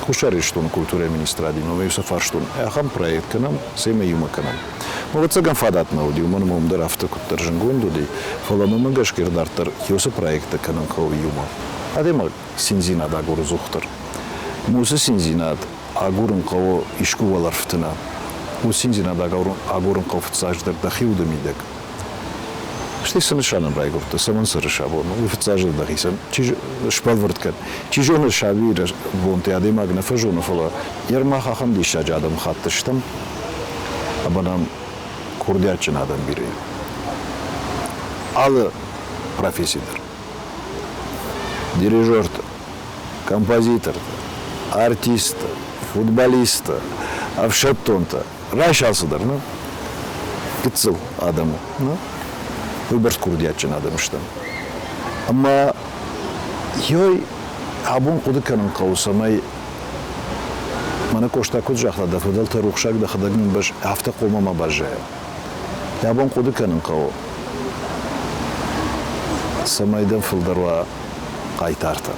кушариштон культура министради, но мейса фарштон. Ахам проект канам, семе юма канам. Могат цаган фадат на уди, уман мом драфта коттар жангон дуди, фалама магаш кирдартар, йоса проекта канам кау юма. Адема синзина да гор зухтар. Муса синзинат, агурун кау ишкувалар фтына. Муса синзина да агурун кау фтсаждар да хиуда мидек. Știi să nu șană braigurtă, să mă însără șabon, nu fățajă de hisă, ci șpalvărtcat, ci jonă șabire bonte ade magna făjonă făla, iar ma haham dișa jadam hattıştam, abanam kurdiyaçın adam biri. Alı profesidir. Dirijört, композитор, артист, футболист, авшаттонта, рашасыдыр, ну, кытсыл адамы, ну. Выбор курдиятчын адамыштан. Ама йой абун куды канын каусамай мана кошта куд жахлада фадал тарухшак да хадагын баш афта комама бажая. Абун куды канын кау самайдан фылдарва кайтарта.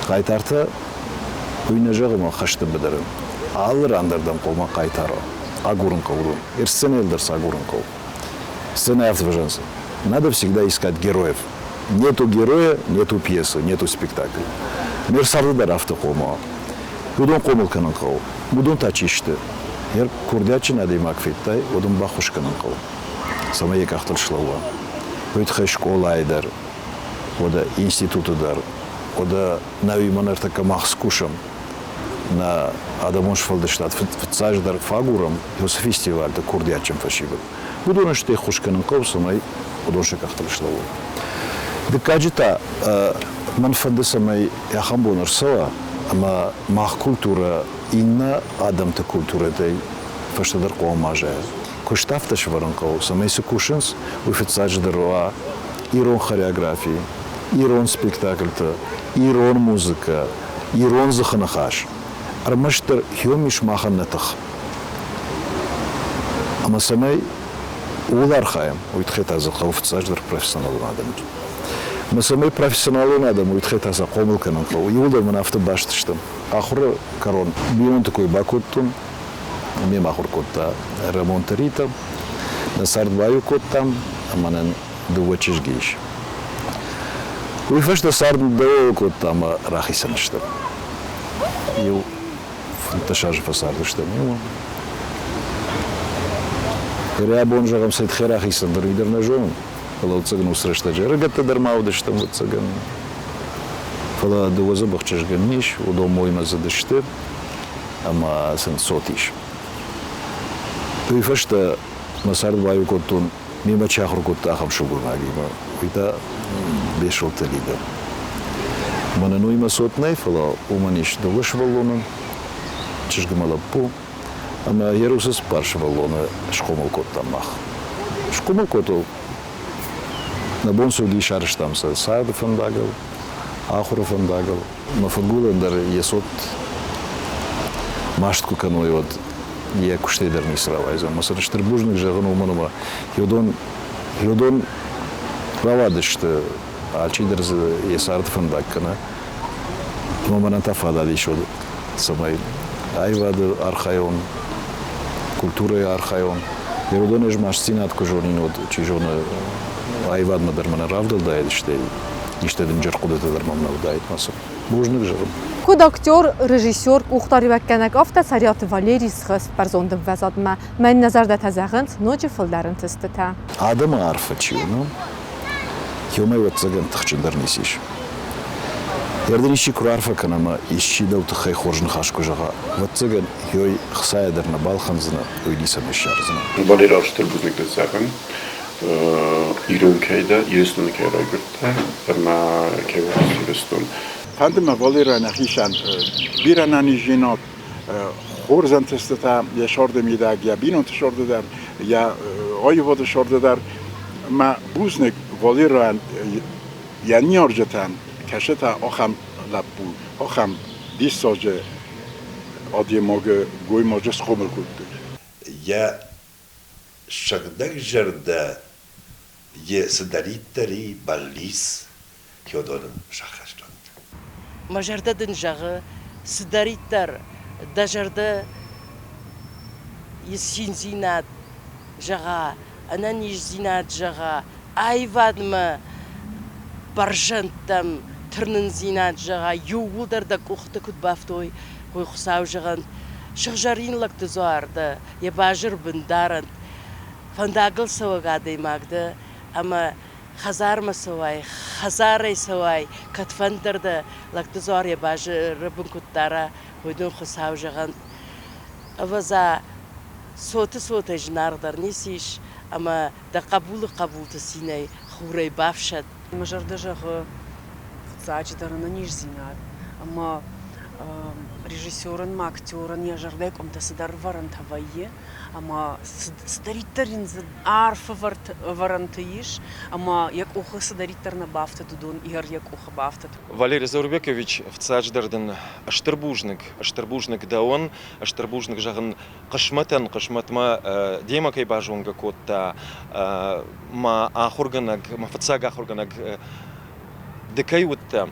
Кайтарта уйна жагыма хашты бедерин. Алыр андардан кома кайтаро. Агурын каурун. Эрсен элдерс агурын кау. Сцена автовыженца. Надо всегда искать героев. Нету героя, нету пьесы, нету спектакля. Мир сарыдар автокома. Будон комыл кананкау. Будон тачишты. Ер курдячын адаймак фиттай, одун бахуш кананкау. Сама екахтал шлава. Өйтхай школа айдар. Ода институтыдар. Ода нави манартака махскушам. На адамош фалдыштат фитсаждар фагурам. Йос фестивальда курдячын фашибы. Будон что хушканын каусамай, удонши кахтал шлаву. Декаджита манфанды самай яхам бонарсала, ама мах культура инна адамта культура дей фаштадар коамажая. Коштафташ варанкау самай секушенс уфицадждаруа ирон хореографии, ирон спектакльта, ирон музыка, ирон заханахаш. Армаштар хьомиш махан натах. Ама самай Улар хаем, уйтхет азы қауфтсаждар профессионал адамды. Мы самый профессионалы надо, мы тхетаса комылканан. Юлда мы автобаштыштым. Ахура корон. Бион такой бакуттун. Мем ахур котта ремонтаритам. На сардбаю коттам, а манен дувачишгиш. Уйфашта сардбаю коттам рахисаныштым. Ю фанташаж фасардыштым. Рябон жагам сайт херахисан дырвидерна жон. Фала цыган усрышта жергата дармаудыштым вот цыган. Фала дувазы бахчажган ниш, удом мойма задышты, ама сын сотиш. Уйфашта масард баю коттун мимо чахру котта ахам шугурнагима. Уйта бешолта лида. Мана нуйма сотнай фала уманиш довыш валлонан, чижгамала пу. Ама ярусыз паршы валлона шкомыл коттан мах. Шкомыл котту на бонсу ги шарыштамса сады фандагал, ахура фандагал. Ма фангуландар есот маштку каной от я куштейдар не сравайзам. Масар штырбужник жаган уманума юдон равадышты алчидер есард фандаккана. Мамананта фада дишод самай айвады архайон. Культура архайон. Ерудон ежмаш синат кожонин от чижона айвад мадармана равдал дает что иштедин жер кудеты дармамна дает маса. Бужник жаган. Куд актер, режиссер, ухтари веккенек афта сариат Валерий Схыс перзондым везадма. Мен назарда тазагынт ночи фылдарын тыстыта. Адам арфа чуну. Хёмай вот цаган тахчындар несиш. Ярдениши курарфа канама ищи дауты хай хоржны хашку жага. Вот цаган хёй хсайдарна балханзына уйдиса мешарзына. Валерий Штырбузник десаган. Ирун кейда, ирестун кейда гүртта. Ама кейвас ирестун. Фандема Валерий нахишан биранани жинот хорзан тестата я шорде мидаг я бинон шорде дар я ойвод шорде дар ма бузник Валерий я ньоржетан кашета охам лапу охам дисоже оди моге гой може схомер кутты. Я шагдак жерда е садариттари баллис кёдонын шахаштан. Мажардадын жағы сыдариттар дажарды есин зинат жаға, ананиш зинат жаға, айвадмы баржантам түрнін зинат жаға, югулдарда кухты күт бафтой, қой құсау жаған, шығжарин лақты зуарды, ебажыр бұндарын, фандагыл сауаға деймагды, ама Хазарма савай, хазарай савай, катфандырды, лактызор я бажы рыбын куттара, ойдun хусау жаған. Аваза соты жнардар несиш, ама да қабулы синай хурай бавшад. Мажарды жағы зачдарына ниш зинат, ама режиссерын, актерын, я жардай комта сыдар варан тавайе, ама сыдариттерин арфа варантыиш, ама як ухы сыдариттерна бафта дудун, игар як ухы бафта. Валерий Заурбекович в Цадждарден Аштырбужник да он, Аштырбужник жагын қышматма дема кай бажунга котта, ма ахурганак, ма фацага ахурганак декай утта.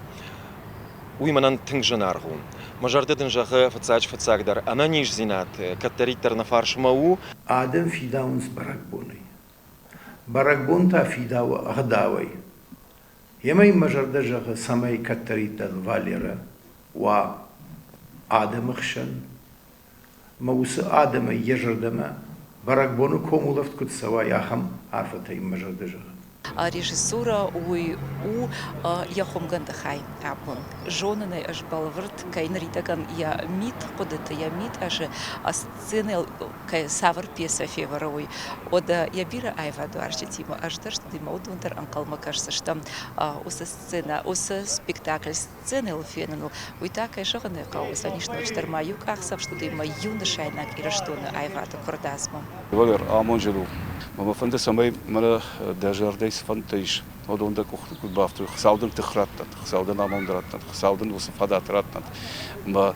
Уйманан тыңжынарғу. Мажардадын жағы фацагдар, ана ниш зинат, каттариттар на фаршмау. Адам фидаунс баракбоной. Баракбонта фидау агдавай. Емай мажарда жағы самай каттариттан Валера, ва Адам хшан. Маусы Адама ежардама, баракбону комулавт кутсава яхам арфатай мажарда жағы. Режиссура уй у яхом гандахай апон жонны аж балвырт кайнритаган я мит кодета я мит аж сцены кай савр пьеса февровой ода я бира айваду арчетима аж даш димаудунтер анкалма кажется что уса сцена уса спектакль сцены лфенну уй такая жоганы каус анишно чтармаю кахсав что дима юношайнак и раштона айваду кордазма Валер амонжелу мама фанта самай мара дажардайс фантаиш одонда кухты бафту хсаудын тихраттат хсаудын амондратат хсаудын усафадатратат ма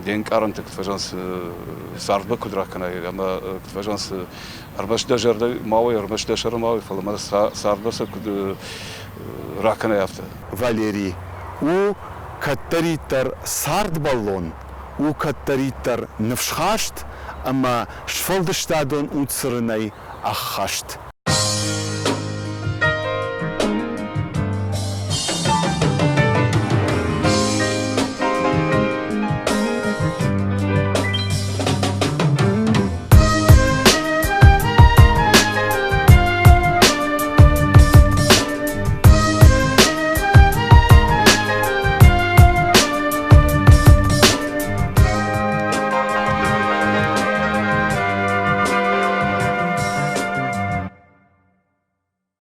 ден карантек тважанс сарба кудракана ама тважанс арбаш дажардай мавай арбаш дашар мавай фалама сарбаса куд ракнеавта. Валерий, у катаритар сард баллон, у катаритар навшхашт, ама шфалдыштадон уцрынай ахашт.